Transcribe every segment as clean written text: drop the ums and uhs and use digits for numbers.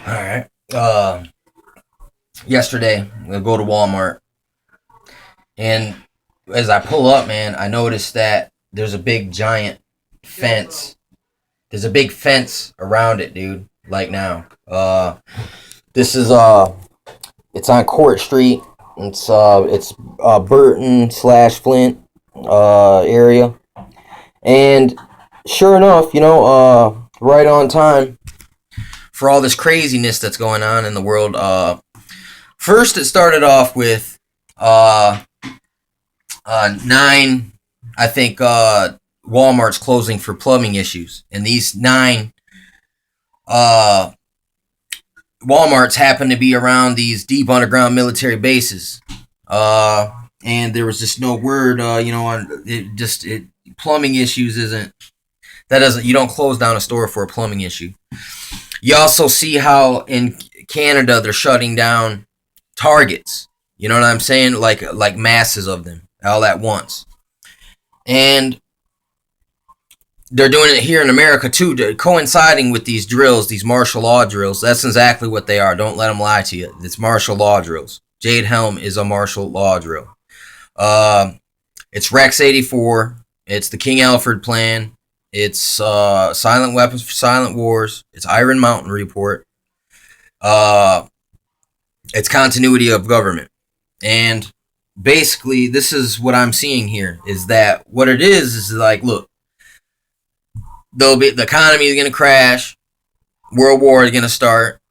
All right. Yesterday, we'll go to Walmart, and as I pull up, man, I noticed that there's a big giant fence. There's a big fence around it, dude. Like now. This is it's on Court Street. It's Burton slash Flint area, and sure enough, right on time for all this craziness that's going on in the world. First, it started off with uh, nine, I think, Walmart's closing for plumbing issues. And these nine uh, Walmarts happen to be around these deep underground military bases. And there was just no word, on plumbing issues you don't close down a store for a plumbing issue. You also see how in Canada they're shutting down Targets. You know what I'm saying? Like masses of them all at once. And they're doing it here in America too, coinciding with these drills, these martial law drills. That's exactly what they are. Don't let them lie to you. It's martial law drills. Jade Helm is a martial law drill. It's Rex 84. It's the King Alfred Plan. It's Silent Weapons for Silent Wars. It's Iron Mountain Report. It's continuity of government. And basically, this is what I'm seeing here, is that what it is like, look, the economy is going to crash, World War is going to start,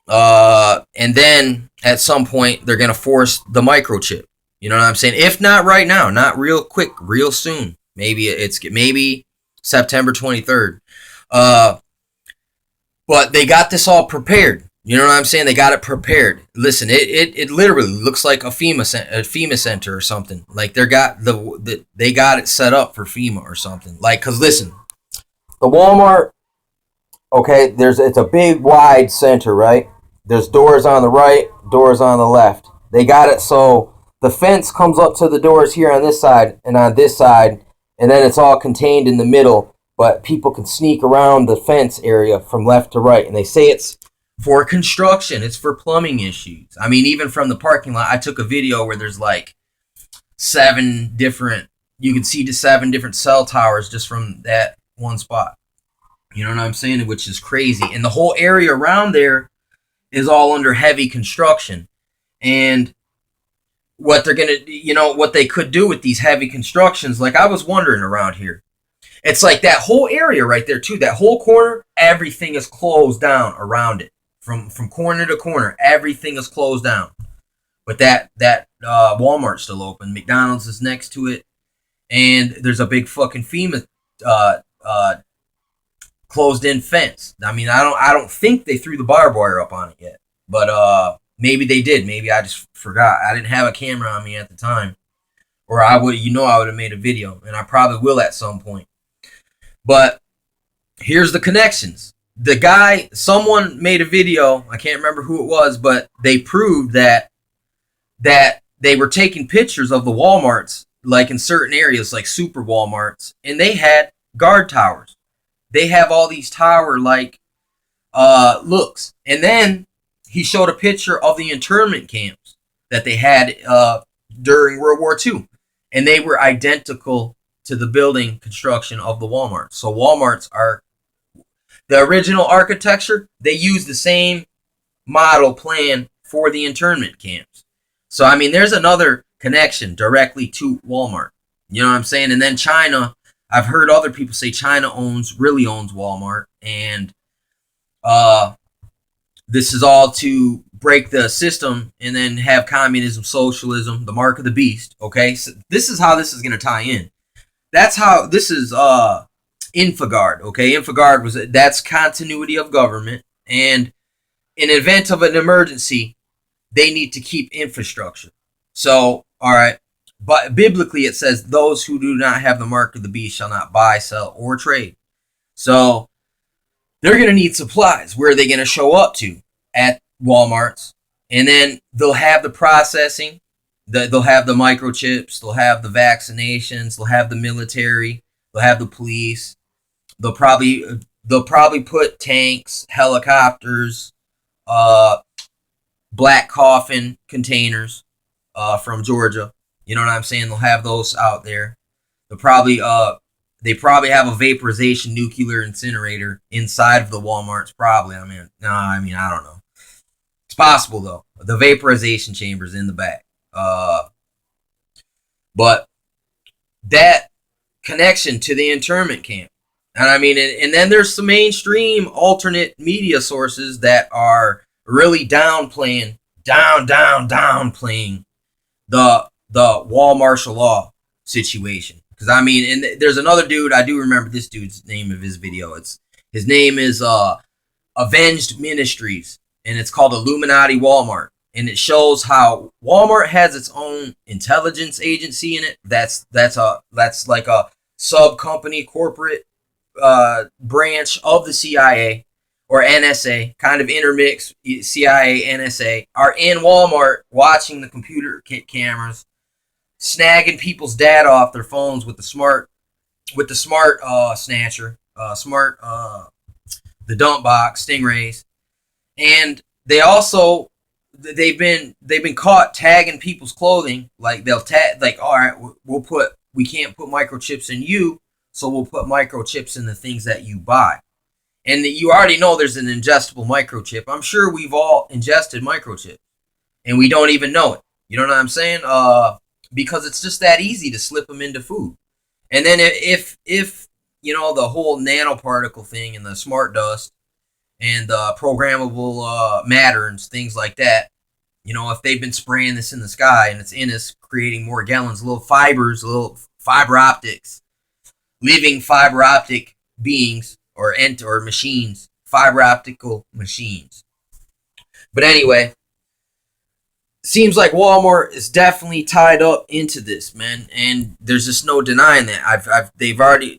and then at some point, they're going to force the microchip. You know what I'm saying? If not right now, not real quick, real soon. Maybe September 23rd. But they got this all prepared. You know what I'm saying? They got it prepared. Listen, it literally looks like a FEMA center or something. Like they got it set up for FEMA or something. Like, cause listen, the Walmart, okay, it's a big wide center, right? There's doors on the right, doors on the left. They got it so the fence comes up to the doors here on this side and on this side, and then it's all contained in the middle, but people can sneak around the fence area from left to right. And they say it's for construction. It's for plumbing issues. I mean, even from the parking lot, I took a video where there's like you can see the 7 different cell towers just from that one spot. You know what I'm saying? Which is crazy. And the whole area around there is all under heavy construction. And what they could do with these heavy constructions, like I was wondering around here, it's like that whole area right there too, that whole corner, everything is closed down around it. From corner to corner, everything is closed down. But that Walmart's still open. McDonald's is next to it, and there's a big fucking FEMA closed-in fence. I mean, I don't think they threw the barbed wire up on it yet, but maybe they did. Maybe I just forgot. I didn't have a camera on me at the time, or I would have made a video, and I probably will at some point. But here's the connections. Someone made a video, I can't remember who it was, but they proved that they were taking pictures of the Walmarts, like in certain areas, like super Walmarts, and they had guard towers. They have all these tower-like looks. And then he showed a picture of the internment camps that they had during World War II, and they were identical to the building construction of the Walmart. So Walmarts are the original architecture. They use the same model plan for the internment camps. So, I mean, there's another connection directly to Walmart. You know what I'm saying? And then China, I've heard other people say China really owns Walmart. And this is all to break the system and then have communism, socialism, the mark of the beast. Okay? So this is how this is going to tie in. That's how this is Infogard, okay? Infogard that's continuity of government, and in event of an emergency, they need to keep infrastructure. So, all right, but biblically it says those who do not have the mark of the beast shall not buy, sell, or trade. So they're going to need supplies. Where are they going to show up to? At Walmart's, and then they'll have the processing. They'll have the microchips. They'll have the vaccinations. They'll have the military. They'll have the police. They'll probably put tanks, helicopters, uh, black coffin containers from Georgia. You know what I'm saying? They'll have those out there. They probably have a vaporization nuclear incinerator inside of the Walmarts. Probably. I don't know. It's possible though. The vaporization chambers in the back. But that connection to the internment camp. And and then there's some mainstream alternate media sources that are really downplaying the wall martial law situation. Because and there's another dude, I do remember this dude's name of his video. His name is Avenged Ministries, and it's called Illuminati Walmart. And it shows how Walmart has its own intelligence agency in it. That's like a sub company corporate branch of the CIA or NSA, kind of intermix. CIA, NSA are in Walmart watching the computer cameras, snagging people's data off their phones with the smart snatcher, the dump box stingrays, and they've been caught tagging people's clothing. Like they'll tag, like, all right, we can't put microchips in you, so we'll put microchips in the things that you buy. And you already know there's an ingestible microchip. I'm sure we've all ingested microchips, and we don't even know it. You know what I'm saying? Because it's just that easy to slip them into food. And then if the whole nanoparticle thing and the smart dust and the programmable matter and things like that, if they've been spraying this in the sky and it's in us, creating more gallons, little fibers, little fiber optics, living fiber optic beings or machines, fiber optical machines. But anyway, seems like Walmart is definitely tied up into this, man, and there's just no denying that. They've already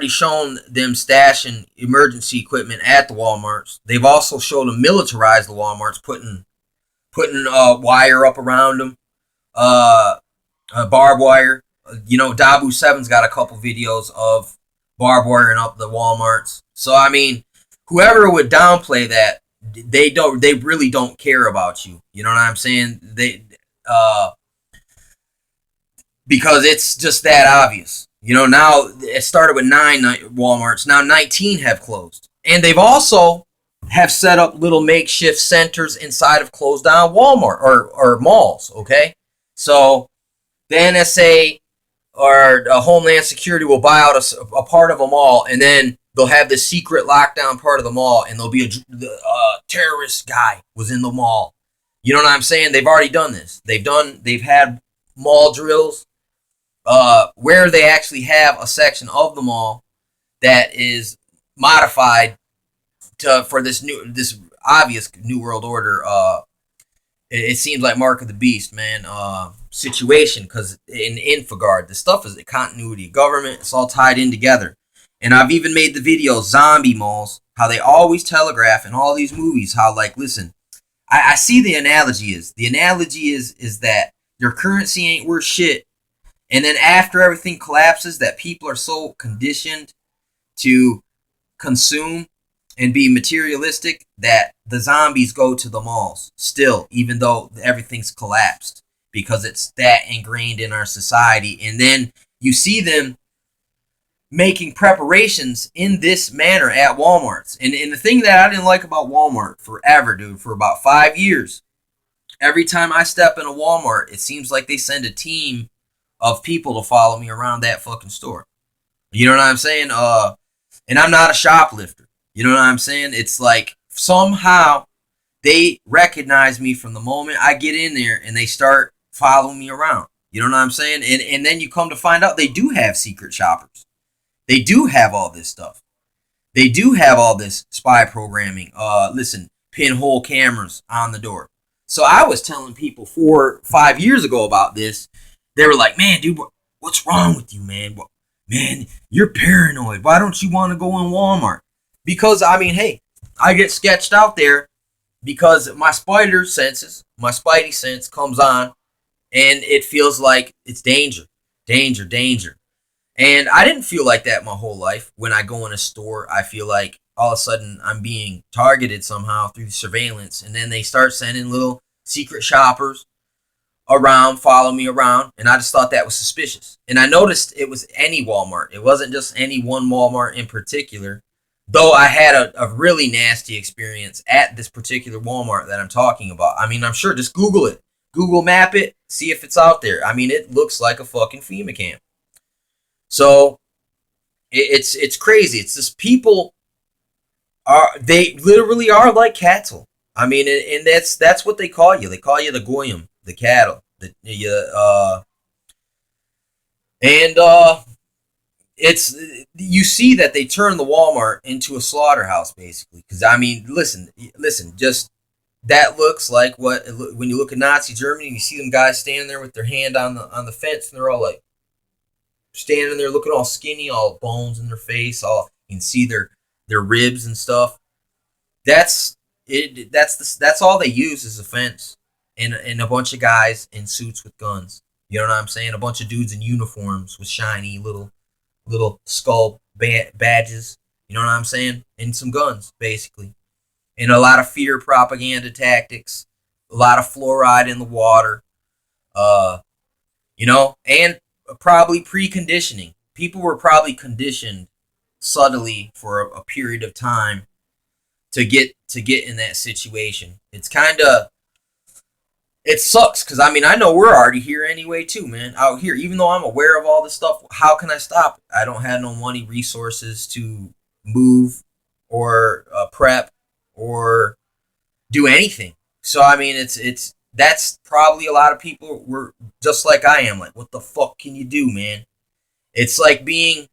shown them stashing emergency equipment at the Walmarts. They've also shown them militarize the Walmarts, putting wire up around them, barbed wire. Dabu 7's got a couple videos of barbed wiring up the Walmarts. So whoever would downplay that, they really don't care about you. You know what I'm saying? Because it's just that obvious. Now it started with 9 Walmarts. Now 19 have closed. And they've also have set up little makeshift centers inside of closed down Walmart or malls, okay? So the NSA or Homeland Security will buy out a part of a mall, and then they'll have the secret lockdown part of the mall, and there'll be a terrorist guy was in the mall. You know what I'm saying? They've already done this. They've had mall drills where they actually have a section of the mall that is modified for this obvious New World Order. It seems like Mark of the Beast, man, situation, because in Infogard, the stuff is the continuity of government. It's all tied in together. And I've even made the video, zombie malls, how they always telegraph in all these movies, how, like, listen, I see the analogy is that your currency ain't worth shit. And then after everything collapses, that people are so conditioned to consume and be materialistic that the zombies go to the malls still, even though everything's collapsed, because it's that ingrained in our society. And then you see them making preparations in this manner at Walmarts. And the thing that I didn't like about Walmart forever, dude, for about 5 years, every time I step in a Walmart, it seems like they send a team of people to follow me around that fucking store. You know what I'm saying? And I'm not a shoplifter. You know what I'm saying? It's like somehow they recognize me from the moment I get in there, and they start following me around. You know what I'm saying? And then you come to find out they do have secret shoppers. They do have all this stuff. They do have all this spy programming. Listen, pinhole cameras on the door. So I was telling people 4 or 5 years ago about this. They were like, man, dude, what's wrong with you, man? Man, you're paranoid. Why don't you want to go in Walmart? Because, hey, I get sketched out there because my spidey sense comes on, and it feels like it's danger. And I didn't feel like that my whole life. When I go in a store, I feel like all of a sudden I'm being targeted somehow through surveillance, and then they start sending little secret shoppers around, follow me around, and I just thought that was suspicious. And I noticed it was any Walmart. It wasn't just any one Walmart in particular. Though I had a really nasty experience at this particular Walmart that I'm talking about. I mean, I'm sure, just Google it. Google map it, see if it's out there. I mean, it looks like a fucking FEMA camp. So it's crazy. It's just people they literally are like cattle. I mean, and that's what they call you. They call you the goyim, the cattle. And it's, you see that they turn the Walmart into a slaughterhouse basically. Because I mean, listen, just that looks like what when you look at Nazi Germany, you see them guys standing there with their hand on the fence, and they're all like standing there looking all skinny, all bones in their face, all you can see their ribs and stuff. That's it. That's all they use is a fence and a bunch of guys in suits with guns. You know what I'm saying? A bunch of dudes in uniforms with shiny little skull badges. You know what I'm saying? And some guns, basically. And a lot of fear propaganda tactics. A lot of fluoride in the water. And probably preconditioning. People were probably conditioned subtly for a period of time to get in that situation. It's kind of, it sucks because I mean I know we're already here anyway too, man. Out here, even though I'm aware of all this stuff, how can I stop it? I don't have no money, resources to move or prep or do anything. So I mean, that's probably a lot of people were just like I am. Like, what the fuck can you do, man? It's like being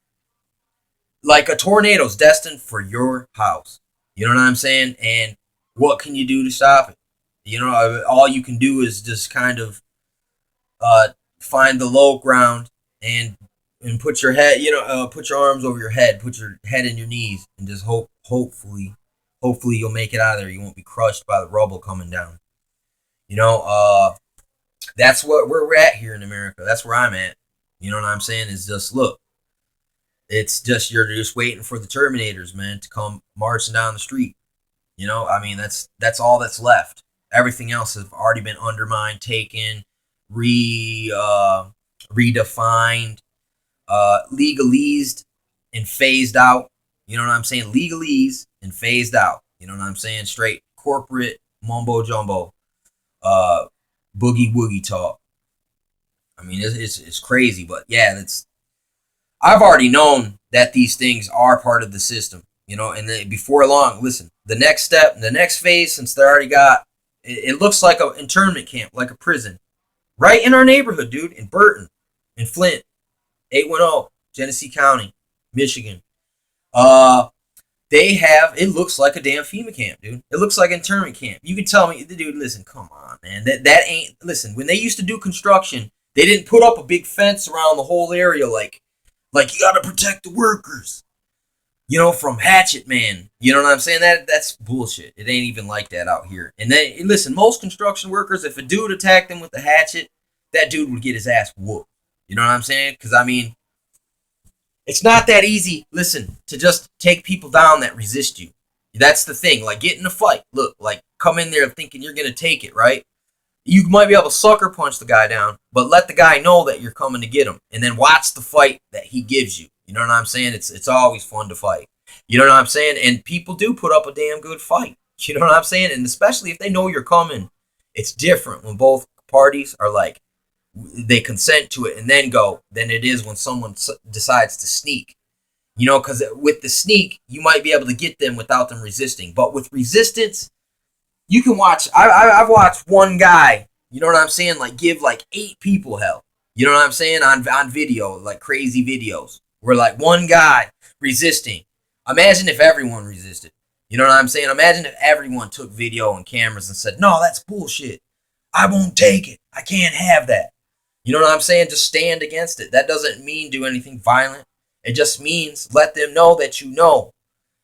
like a tornado's destined for your house. You know what I'm saying? And what can you do to stop it? You know, all you can do is just kind of find the low ground and put your head, put your arms over your head, put your head in your knees, and just hopefully you'll make it out of there. You won't be crushed by the rubble coming down. You know, that's what we're at here in America. That's where I'm at. You know what I'm saying? Is just look. It's just you're just waiting for the Terminators, man, to come marching down the street. You know, I mean that's all that's left. Everything else has already been undermined, taken, redefined, legalized, and phased out. You know what I'm saying? Legalese and phased out. You know what I'm saying? Straight corporate mumbo jumbo, boogie woogie talk. I mean, it's crazy, but yeah, I've already known that these things are part of the system. You know, and before long, listen, the next step, the next phase, since they already got, it looks like an internment camp, like a prison, right in our neighborhood, dude, in Burton, in Flint, 810, Genesee County, Michigan. They have, it looks like a damn FEMA camp, dude. It looks like an internment camp. You can tell me, dude, listen, come on, man. That ain't, listen, when they used to do construction, they didn't put up a big fence around the whole area like you gotta protect the workers. You know, from Hatchet Man. You know what I'm saying? That's bullshit. It ain't even like that out here. And then, listen, most construction workers, if a dude attacked them with the hatchet, that dude would get his ass whooped. You know what I'm saying? Because, I mean, it's not that easy, listen, to just take people down that resist you. That's the thing. Like, get in a fight. Look, like, come in there thinking you're going to take it, right? You might be able to sucker punch the guy down, but let the guy know that you're coming to get him. And then watch the fight that he gives you. You know what I'm saying? It's always fun to fight. You know what I'm saying? And people do put up a damn good fight. You know what I'm saying? And especially if they know you're coming, it's different when both parties are like, they consent to it and then go, than it is when someone decides to sneak. You know, because with the sneak, you might be able to get them without them resisting. But with resistance, you can watch. I've watched one guy, you know what I'm saying, like give like 8 people hell. You know what I'm saying? On video, like crazy videos. Where like one guy resisting. Imagine if everyone resisted. You know what I'm saying? Imagine if everyone took video and cameras and said, no, that's bullshit. I won't take it. I can't have that. You know what I'm saying? Just stand against it. That doesn't mean do anything violent. It just means let them know that you know.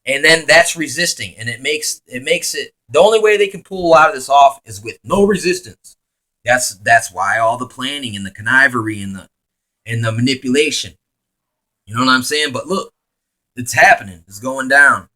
And then that's resisting. And it makes it, the only way they can pull a lot of this off is with no resistance. That's why all the planning and the connivery and the manipulation. You know what I'm saying? But look, it's happening. It's going down.